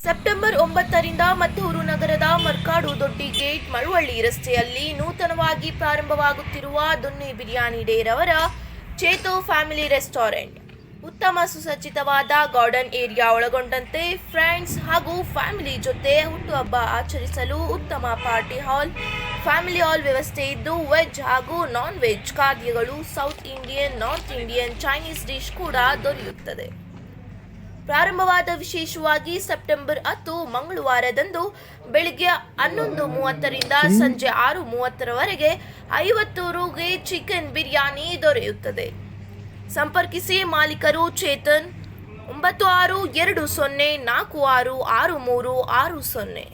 September 9ರಿಂದ Maddur ನಗರದ ಮರ್ಕಾಡು ದೊಡ್ಡಿ gate Malavalli ರಸ್ತೆಯಲ್ಲಿ ನೂತನವಾಗಿ ಪ್ರಾರಂಭವಾಗುತ್ತಿರುವ ದೊನ್ನೆ ಬಿರಿಯಾನಿ ಡೇ ರವರ ಚೇತು ಫ್ಯಾಮಿಲಿ ರೆಸ್ಟೋರೆಂಟ್ ಉತ್ತಮ ಸುಸಜ್ಜಿತವಾದ ಗಾರ್ಡನ್ ಏರಿಯಾ ಒಳಗೊಂಡಂತೆ ಫ್ರೆಂಡ್ಸ್ ಹಾಗೂ ಫ್ಯಾಮಿಲಿ ಜೊತೆ ಹುಟ್ಟುಹಬ್ಬ ಆಚರಿಸಲು ಉತ್ತಮ ಪಾರ್ಟಿ ಹಾಲ್, ಫ್ಯಾಮಿಲಿ ಹಾಲ್ ವ್ಯವಸ್ಥೆ ಇದ್ದು ವೆಜ್ ಹಾಗೂ non veg ಖಾದ್ಯಗಳು, south Indian, north Indian, Chinese dish ಕೂಡ ದೊರೆಯುತ್ತದೆ. ಪ್ರಾರಂಭವಾದ ವಿಶೇಷವಾಗಿ ಸೆಪ್ಟೆಂಬರ್ 10 ಮಂಗಳವಾರದಂದು ಬೆಳಿಗ್ಗೆ 11:30ರಿಂದ ಸಂಜೆ 6:30ರವರೆಗೆ 50 ರುಗೆ ಚಿಕನ್ ಬಿರಿಯಾನಿ ದೊರೆಯುತ್ತದೆ. ಸಂಪರ್ಕಿಸಿ ಮಾಲೀಕರು ಚೇತನ್ 9620466360.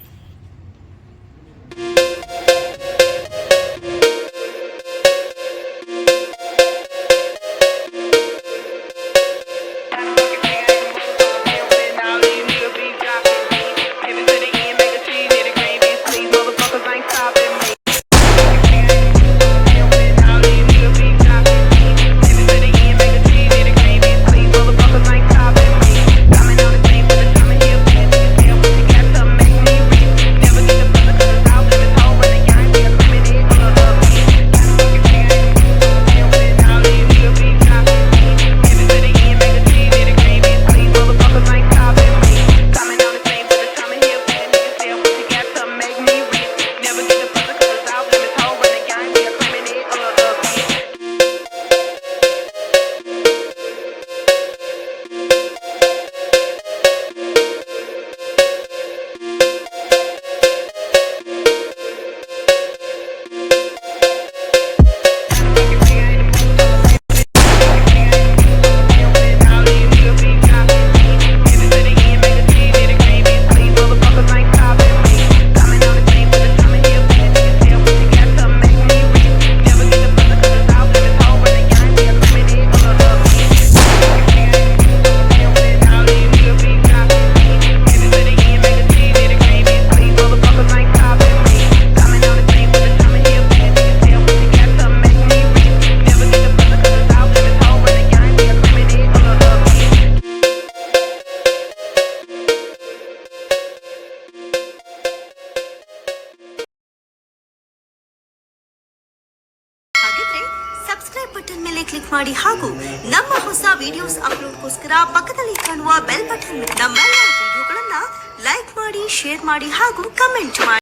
ಸಬ್ಸ್ಕ್ರೈಬ್ ಬಟನ್ ಮೇಲೆ ಕ್ಲಿಕ್ ಮಾಡಿ ಹಾಗೂ ನಮ್ಮ ಹೊಸ ವಿಡಿಯೋಸ್ ಅಪ್ಲೋಡ್ಗೋಸ್ಕರ ಪಕ್ಕದಲ್ಲಿ ಕಾಣುವ ಬೆಲ್ ಬಟನ್ ನಮ್ಮೆಲ್ಲ ವಿಡಿಯೋಗಳನ್ನ ಲೈಕ್ ಮಾಡಿ, ಶೇರ್ ಮಾಡಿ ಹಾಗೂ ಕಮೆಂಟ್ ಮಾಡಿ.